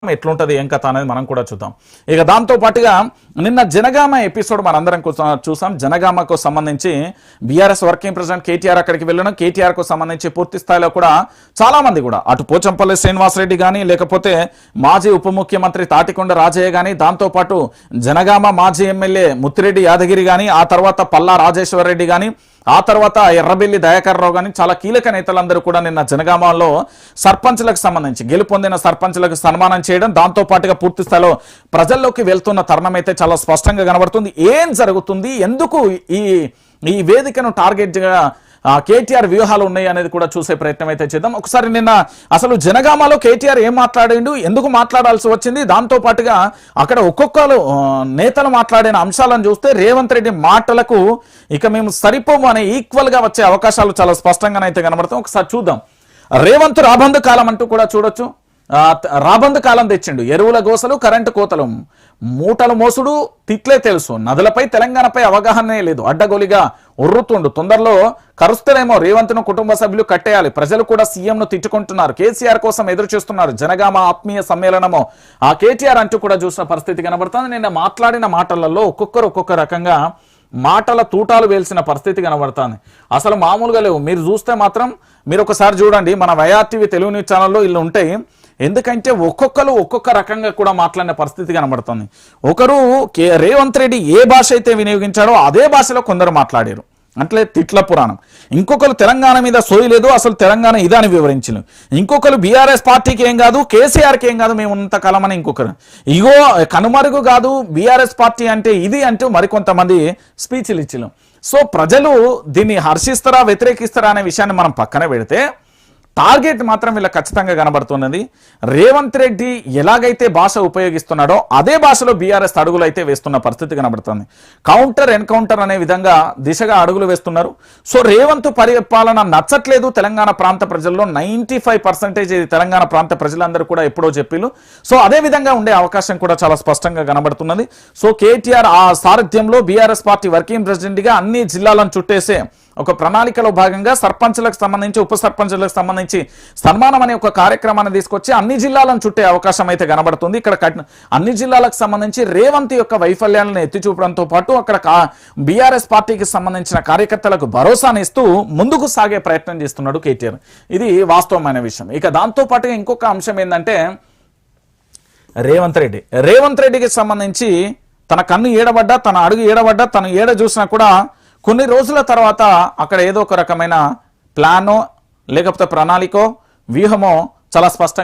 ఎట్లుంటది ఏం కథ అనేది మనం కూడా చూద్దాం. ఇక దాంతో పాటుగా నిన్న జనగామ ఎపిసోడ్ మనందరం చూసాం. జనగామకు సంబంధించి బీఆర్ఎస్ వర్కింగ్ ప్రెసిడెంట్ కేటీఆర్ అక్కడికి వెళ్ళడం, కేటీఆర్ కు సంబంధించి పూర్తి స్థాయిలో కూడా చాలా మంది కూడా అటు పోచంపల్లి శ్రీనివాసరెడ్డి కానీ, లేకపోతే మాజీ ఉప ముఖ్యమంత్రి తాటికొండ రాజయ్య కానీ, దాంతోపాటు జనగామ మాజీ ఎమ్మెల్యే ముత్తిరెడ్డి యాదగిరి కానీ, ఆ తర్వాత పల్లా రాజేశ్వర్ రెడ్డి కానీ, ఆ తర్వాత ఎర్రబెల్లి దయాకర్ రావు కానీ చాలా కీలక నేతలందరూ కూడా నిన్న జనగామలో సర్పంచ్లకు సంబంధించి గెలుపొందిన సర్పంచ్లకు సన్మానం చేయడం, దాంతో పాటుగా పూర్తి స్థాయిలో ప్రజల్లోకి వెళ్తున్న తరుణం అయితే చాలా స్పష్టంగా కనబడుతుంది. ఏం జరుగుతుంది, ఎందుకు ఈ వేదికను టార్గెట్గా కేటీఆర్ వ్యూహాలు ఉన్నాయి అనేది కూడా చూసే ప్రయత్నం అయితే చేద్దాం. ఒకసారి నిన్న అసలు జనగామలో కేటీఆర్ ఏం మాట్లాడిండు, ఎందుకు మాట్లాడాల్సి వచ్చింది, దాంతో పాటుగా అక్కడ ఒక్కొక్కరు నేతలు మాట్లాడిన అంశాలను చూస్తే రేవంత్ రెడ్డి మాటలకు ఇక మేము సరిపోము అనే ఈక్వల్ గా వచ్చే అవకాశాలు చాలా స్పష్టంగానైతే కనబడతాం. ఒకసారి చూద్దాం. రేవంత్ రాబందు కాలం అంటూ కూడా చూడొచ్చు. రాబందు కాలం తెచ్చిండు. ఎరువుల గోసలు, కరెంటు కోతలు, మూటలు మోసుడు తిట్లే తెలుసు, నదులపై తెలంగాణపై అవగాహనే లేదు, అడ్డగోలిగా ఉర్రుతుండు, తొందరలో కరుస్తేనేమో రేవంత్ను కుటుంబ సభ్యులు కట్టేయాలి, ప్రజలు కూడా సీఎంను తిట్టుకుంటున్నారు, కేసీఆర్ కోసం ఎదురు చూస్తున్నారు, జనగామ ఆత్మీయ సమ్మేళనము ఆ కేటీఆర్ అంటూ కూడా చూసిన పరిస్థితి కనబడుతుంది. నిన్న మాట్లాడిన మాటలలో ఒక్కొక్కరు ఒక్కొక్క రకంగా మాటల తూటాలు వేల్సిన పరిస్థితి కనబడుతుంది. అసలు మామూలుగా లేవు. మీరు చూస్తే మాత్రం మీరు ఒకసారి చూడండి, మన వైఆర్టీవీ తెలుగు న్యూస్ ఛానల్లో ఇల్లు ఉంటాయి. ఎందుకంటే ఒక్కొక్కరు ఒక్కొక్క రకంగా కూడా మాట్లాడిన పరిస్థితి కనబడుతుంది. ఒకరు రేవంత్ రెడ్డి ఏ భాష అయితే వినియోగించాడో అదే భాషలో కొందరు మాట్లాడారు, అంటే తిట్ల పురాణం. ఇంకొకరు తెలంగాణ మీద సోయి లేదు, అసలు తెలంగాణ ఇదని వివరించను. ఇంకొకరు బీఆర్ఎస్ పార్టీకి ఏం కాదు, కేసీఆర్కి ఏం కాదు, మేము ఉన్నంతకాలం అని ఇంకొకరు ఇగో కనుమరుగు కాదు బీఆర్ఎస్ పార్టీ అంటే ఇది అంటూ మరికొంతమంది స్పీచ్లు ఇచ్చిను. సో ప్రజలు దీన్ని హర్షిస్తారా వ్యతిరేకిస్తారా అనే విషయాన్ని మనం పక్కన పెడితే టార్గెట్ మాత్రం వీళ్ళ ఖచ్చితంగా కనబడుతున్నది. రేవంత్ రెడ్డి ఎలాగైతే భాష ఉపయోగిస్తున్నాడో అదే భాషలో బీఆర్ఎస్ అడుగులు అయితే వేస్తున్న పరిస్థితి కనబడుతుంది. కౌంటర్ ఎన్కౌంటర్ అనే విధంగా దిశగా అడుగులు వేస్తున్నారు. సో రేవంత్ పరిపాలన నచ్చట్లేదు తెలంగాణ ప్రాంత ప్రజల్లో. 95% తెలంగాణ ప్రాంత ప్రజలందరూ కూడా ఎప్పుడో చెప్పిళ్ళు. సో అదే విధంగా ఉండే అవకాశం కూడా చాలా స్పష్టంగా కనబడుతున్నది. సో కేటీఆర్ ఆ సారథ్యంలో బీఆర్ఎస్ పార్టీ వర్కింగ్ ప్రెసిడెంట్గా అన్ని జిల్లాలను చుట్టేసే ఒక ప్రణాళికలో భాగంగా సర్పంచ్లకు సంబంధించి ఉప సర్పంచ్లకు సంబంధించి సన్మానం అనే ఒక కార్యక్రమాన్ని తీసుకొచ్చి అన్ని జిల్లాలను చుట్టే అవకాశం అయితే కనబడుతుంది. ఇక్కడ అన్ని జిల్లాలకు సంబంధించి రేవంత్ యొక్క వైఫల్యాలను ఎత్తి చూపడంతో పాటు అక్కడ బీఆర్ఎస్ పార్టీకి సంబంధించిన కార్యకర్తలకు భరోసాని ఇస్తూ ముందుకు సాగే ప్రయత్నం చేస్తున్నాడు కేటీఆర్. ఇది వాస్తవమైన విషయం. ఇక దాంతో పాటుగా ఇంకొక అంశం ఏంటంటే రేవంత్ రెడ్డికి సంబంధించి తన కన్ను ఏడబడ్డా, తన అడుగు ఏడబడ్డా, తను ఏడ చూసినా కూడా కొన్ని రోజుల తర్వాత అక్కడ ఏదో ఒక రకమైన ప్లానో లేకపోతే ప్రణాళికో వ్యూహమో చాలా స్పష్టంగా